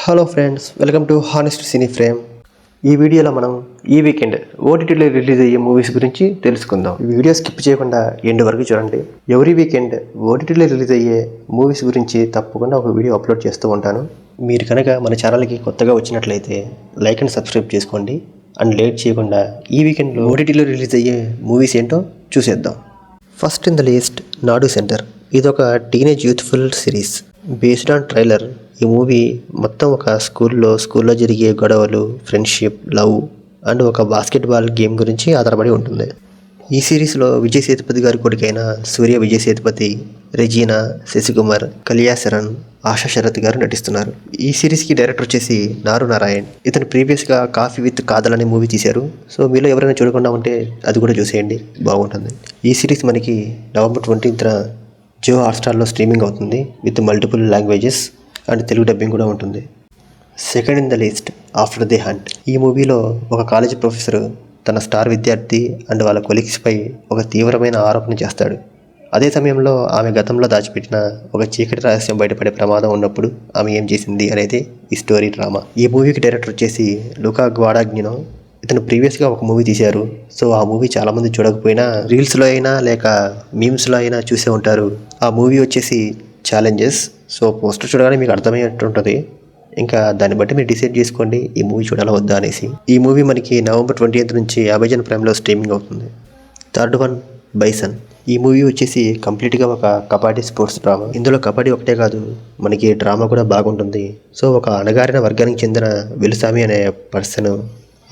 Hello friends, welcome to honest cine frame. ఈ వీడియోలో మనం ఈ వీకెండ్ ఓటీటీలో రిలీజ్ అయ్యే మూవీస్ గురించి తెలుసుకుందాం. ఈ వీడియో స్కిప్ చేయకుండా ఎండ్ వరకు చూడండి. ఎవ్రీ వీకెండ్ ఓటీటీలో రిలీజ్ అయ్యే మూవీస్ గురించి తప్పకుండా ఒక వీడియో అప్లోడ్ చేస్తూ ఉంటాను. మీరు కనుక మన ఛానల్కి కొత్తగా వచ్చినట్లయితే లైక్ అండ్ సబ్స్క్రైబ్ చేసుకోండి. అండ్ లేట్ చేయకుండా ఈ వీకెండ్లో ఓటీటీలో రిలీజ్ అయ్యే మూవీస్ ఏంటో చూసేద్దాం. ఫస్ట్ ఇన్ ద లిస్ట్ నాడు సెంటర్. ఇదొక teenage youthful series based on trailer. ఈ మూవీ మొత్తం ఒక స్కూల్లో జరిగే గొడవలు, ఫ్రెండ్షిప్, లవ్ అండ్ ఒక బాస్కెట్బాల్ గేమ్ గురించి ఆధారపడి ఉంటుంది. ఈ సిరీస్లో విజయ్ సేతుపతి గారి కొడుకైన సూర్య విజయ్ సేతుపతి, రెజీనా, శశికుమార్, కళ్యాశరణ్, ఆశా శరత్ గారు నటిస్తున్నారు. ఈ సిరీస్కి డైరెక్టర్ వచ్చేసి నారు నారాయణ్. ఇతను ప్రీవియస్గా కాఫీ విత్ కాదల్ అనే మూవీ తీశారు. సో మీలో ఎవరైనా చూడకుండా ఉంటే అది కూడా చూసేయండి, బాగుంటుంది. ఈ సిరీస్ మనకి November 20th జియో హాట్స్టార్లో స్ట్రీమింగ్ అవుతుంది with multiple languages and Telugu dubbing కూడా ఉంటుంది. Second in the list after the hunt. ఈ మూవీలో ఒక కాలేజీ ప్రొఫెసర్ తన స్టార్ విద్యార్థి అండ్ వాళ్ళ కొలీగ్స్పై ఒక తీవ్రమైన ఆరోపణ చేస్తాడు. అదే సమయంలో ఆమె గతంలో దాచిపెట్టిన ఒక చీకటి రహస్యం బయటపడే ప్రమాదం ఉన్నప్పుడు ఆమె ఏం చేసింది అనేది ఈ స్టోరీ డ్రామా. ఈ మూవీకి డైరెక్టర్ వచ్చేసి లూకా గ్వాడాగ్నినో. ఇతను ప్రీవియస్గా ఒక మూవీ తీశారు. సో ఆ మూవీ చాలామంది చూడకపోయినా రీల్స్లో అయినా లేక మీమ్స్లో అయినా చూసే ఉంటారు. ఆ మూవీ వచ్చేసి ఛాలెంజెస్. సో పోస్టర్ చూడగానే మీకు అర్థమయ్యేట్టు ఉంటుంది. ఇంకా దాన్ని బట్టి మీరు డిసైడ్ చేసుకోండి ఈ మూవీ చూడాలా వద్దా అనేసి. ఈ మూవీ మనకి November 20th నుంచి అమెజాన్ ప్రైమ్లో స్ట్రీమింగ్ అవుతుంది. Third one bison. ఈ మూవీ వచ్చేసి కంప్లీట్గా ఒక కబడ్డీ స్పోర్ట్స్ డ్రామా. ఇందులో కబడ్డీ ఒకటే కాదు, మనకి డ్రామా కూడా బాగుంటుంది. సో ఒక అణగారిన వర్గానికి చెందిన వెలుసామి అనే పర్సన్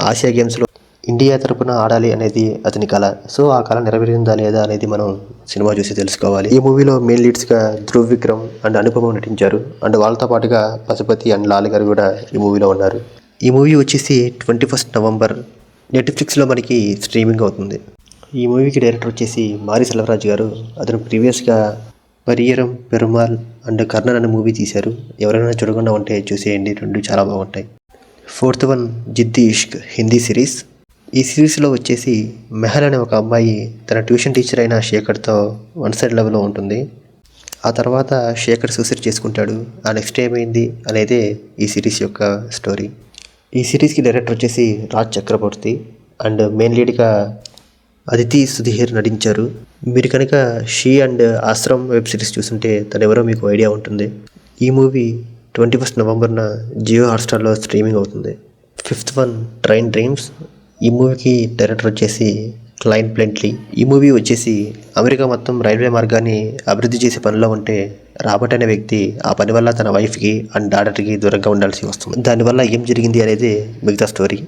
ఆసియా గేమ్స్లో ఇండియా తరపున ఆడాలి అనేది అతని కళ. సో ఆ కళ నెరవేరిందా లేదా అనేది మనం సినిమా చూసి తెలుసుకోవాలి. ఈ మూవీలో మెయిన్ లీడ్స్గా ధ్రువ్ విక్రమ్ అండ్ అనుపమ నటించారు. అండ్ వాళ్ళతో పాటుగా పశుపతి అండ్ లాల్ గారు కూడా ఈ మూవీలో ఉన్నారు. ఈ మూవీ వచ్చేసి 21st November నెట్ఫ్లిక్స్లో మనకి స్ట్రీమింగ్ అవుతుంది. ఈ మూవీకి డైరెక్టర్ వచ్చేసి మారి సెల్వరాజ్ గారు. అతను ప్రీవియస్గా పరియరం, పెరుమాల్ అండ్ కర్ణన్ అనే మూవీ తీశారు. ఎవరైనా చూడకుండా ఉంటే చూసేయండి, రెండు చాలా బాగుంటాయి. ఫోర్త్ వన్ జిద్ది ఇష్క్ హిందీ సిరీస్. ఈ సిరీస్లో వచ్చేసి మెహల్ అనే ఒక అమ్మాయి తన ట్యూషన్ టీచర్ అయిన శేఖర్తో వన్ సైడ్ లవ్లో ఉంటుంది. ఆ తర్వాత శేఖర్ సూసైడ్ చేసుకుంటాడు. ఆ నెక్స్ట్ ఏమైంది అనేదే ఈ సిరీస్ యొక్క స్టోరీ. ఈ సిరీస్కి డైరెక్టర్ వచ్చేసి రాజ్ చక్రవర్తి అండ్ మెయిన్ లీడ్గా అదితి సుధీర్ నటించారు. మీరు కనుక She and Aashram web series చూస్తుంటే తను ఎవరో మీకు ఐడియా ఉంటుంది. ఈ మూవీ 21st November జియో హాట్స్టార్లో స్ట్రీమింగ్ అవుతుంది. Fifth one train dreams. ఈ మూవీకి డైరెక్టర్ వచ్చేసి క్లైన్ ప్లెంట్లీ. ఈ మూవీ వచ్చేసి అమెరికా మొత్తం రైల్వే మార్గాన్ని అభివృద్ధి చేసే పనిలో ఉంటే రాబర్ట్ అనే వ్యక్తి ఆ పని వల్ల తన వైఫ్కి అండ్ డాటర్కి దూరంగా ఉండాల్సి వస్తుంది. దానివల్ల ఏం జరిగింది అనేది మిగతా స్టోరీ.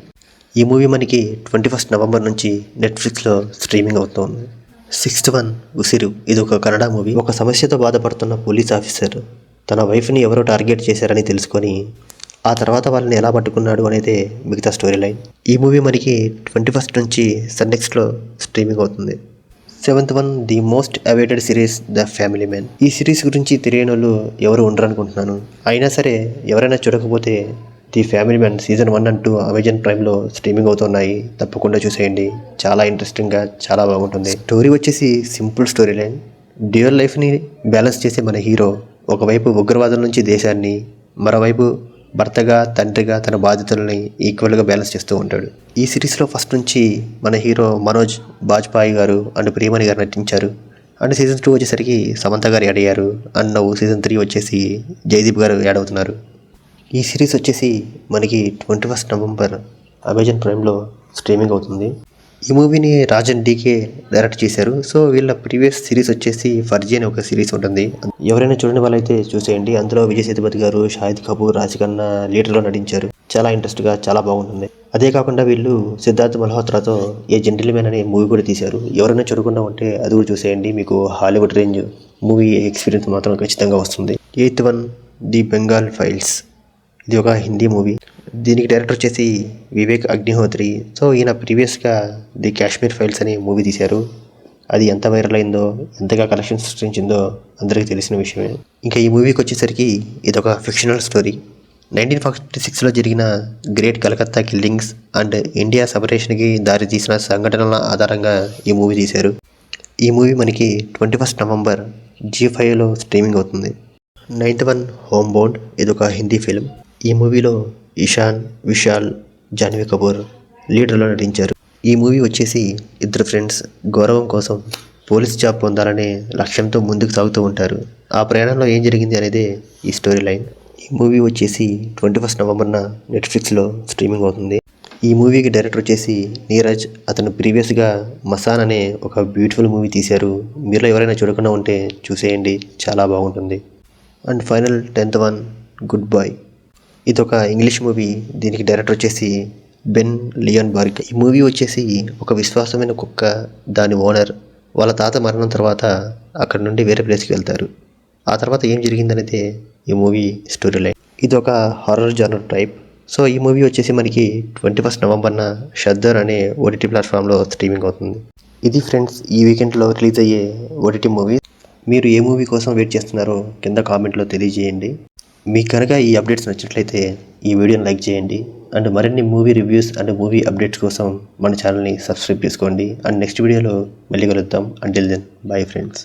ఈ మూవీ మనకి 21st November నుంచి నెట్ఫ్లిక్స్లో స్ట్రీమింగ్ అవుతుంది. Sixth one Usiru. ఇది ఒక కన్నడ మూవీ. ఒక సమస్యతో బాధపడుతున్న పోలీస్ ఆఫీసర్ తన వైఫ్ని ఎవరో టార్గెట్ చేశారని తెలుసుకొని ఆ తర్వాత వాళ్ళని ఎలా పట్టుకున్నాడు అనేది మిగతా స్టోరీ లైన్. ఈ మూవీ మనకి 21st నుంచి సన్నెక్స్ట్లో స్ట్రీమింగ్ అవుతుంది. Seventh one the most awaited series the family man. ఈ సిరీస్ గురించి తెలియని వాళ్ళు ఎవరు ఉండరు అనుకుంటున్నాను. అయినా సరే ఎవరైనా చూడకపోతే the Family Man season 1 and 2 Amazon ప్రైమ్లో స్ట్రీమింగ్ అవుతున్నాయి. తప్పకుండా చూసేయండి, చాలా ఇంట్రెస్టింగ్గా చాలా బాగుంటుంది. స్టోరీ వచ్చేసి సింపుల్ స్టోరీ లైన్. డ్యూయల్ లైఫ్ని బ్యాలెన్స్ చేసే మన హీరో ఒకవైపు ఉగ్రవాదం నుంచి దేశాన్ని, మరోవైపు భర్తగా, తండ్రిగా తన బాధ్యతల్ని ఈక్వల్గా బ్యాలెన్స్ చేస్తూ ఉంటాడు. ఈ సిరీస్లో ఫస్ట్ నుంచి మన హీరో మనోజ్ బాజ్పాయి గారు అండ్ ప్రియమణి గారు నటించారు. అండ్ సీజన్ 2 వచ్చేసరికి సమంత గారు యాడ్ అయ్యారు. అండ్ సీజన్ 3 వచ్చేసి జయదీప్ గారు యాడ్ అవుతున్నారు. ఈ సిరీస్ వచ్చేసి మనకి 21st November అమెజాన్ ప్రైమ్లో స్ట్రీమింగ్ అవుతుంది. ఈ మూవీని రాజన్ డీకే డైరెక్ట్ చేశారు. సో వీళ్ళ ప్రీవియస్ సిరీస్ వచ్చేసి ఫర్జీ అనే ఒక సిరీస్ ఉంటుంది. ఎవరైనా చూడని వాళ్ళైతే చూసేయండి. అందులో విజయ్ సేతుపతి గారు, షాహిద్ కపూర్, రాశిఖన్నా లీడర్లో నటించారు. చాలా ఇంట్రెస్ట్గా చాలా బాగుంటుంది. అదే కాకుండా వీళ్ళు సిద్ధార్థ్ మల్హోత్రాతో ఏ జెంటిల్మెన్ అనే మూవీ కూడా తీశారు. ఎవరైనా చూడకుండా ఉంటే అది కూడా చూసేయండి, మీకు హాలీవుడ్ రేంజ్ మూవీ ఎక్స్పీరియన్స్ మాత్రం ఖచ్చితంగా వస్తుంది. Eighth one the Bengal files. ఇది ఒక హిందీ మూవీ. దీనికి డైరెక్టర్ వచ్చేసి వివేక్ అగ్నిహోత్రి. సో ఈయన ప్రీవియస్గా ది కాశ్మీర్ ఫైల్స్ అనే మూవీ తీశారు. అది ఎంత వైరల్ అయిందో, ఎంతగా కలెక్షన్స్ సృష్టించిందో అందరికీ తెలిసిన విషయమే. ఇంకా ఈ మూవీకి వచ్చేసరికి ఇదొక ఫిక్షనల్ స్టోరీ. 1946లో జరిగిన great Calcutta killings and India సపరేషన్కి దారి తీసిన సంఘటనల ఆధారంగా ఈ మూవీ తీశారు. ఈ మూవీ మనకి 21st November G5లో స్ట్రీమింగ్ అవుతుంది. 9th one home bound. ఇది ఒక హిందీ ఫిల్మ్. ఈ మూవీలో ఇషాన్, విశాల్, జాన్వీ కపూర్ లీడర్లో నటించారు. ఈ మూవీ వచ్చేసి ఇద్దరు ఫ్రెండ్స్ గౌరవం కోసం పోలీస్ జాబ్ పొందాలనే లక్ష్యంతో ముందుకు సాగుతూ ఉంటారు. ఆ ప్రయాణంలో ఏం జరిగింది అనేదే ఈ స్టోరీ లైన్. ఈ మూవీ వచ్చేసి 21 నవంబర్న నెట్ఫ్లిక్స్లో స్ట్రీమింగ్ అవుతుంది. ఈ మూవీకి డైరెక్టర్ వచ్చేసి నీరజ్. అతను ప్రీవియస్గా మసాన్ అనే ఒక బ్యూటిఫుల్ మూవీ తీశారు. మీలో ఎవరైనా చూడకుండా ఉంటే చూసేయండి, చాలా బాగుంటుంది. And final 10th one good boy. ఇది ఒక ఇంగ్లీష్ మూవీ. దీనికి డైరెక్టర్ వచ్చేసి బెన్ లియోన్ బార్గ్. ఈ మూవీ వచ్చేసి ఒక విశ్వాసమైన కుక్క, దాని ఓనర్ వాళ్ళ తాత మరణం తర్వాత అక్కడ నుండి వేరే ప్లేస్కి వెళ్తారు. ఆ తర్వాత ఏం జరిగిందనేది ఈ మూవీ స్టోరీ లైన్. ఇది ఒక హారర్ జానర్ టైప్. సో ఈ మూవీ వచ్చేసి మనకి 21 నవంబర్న షద్దర్ అనే ఓటీటీ ప్లాట్ఫామ్లో స్ట్రీమింగ్ అవుతుంది. ఇది ఫ్రెండ్స్ ఈ వీకెండ్లో రిలీజ్ అయ్యే ఓటీటీ మూవీ. మీరు ఏ మూవీ కోసం వెయిట్ చేస్తున్నారో కింద కామెంట్లో తెలియజేయండి. మీకు కనుక ఈ అప్డేట్స్ నచ్చినట్లయితే ఈ వీడియోని లైక్ చేయండి. అండ్ మరిన్ని movie reviews and movie updates కోసం మన ఛానల్ని సబ్స్క్రైబ్ చేసుకోండి. అండ్ నెక్స్ట్ వీడియోలో మళ్ళీ కలుద్దాం. Until then, bye friends.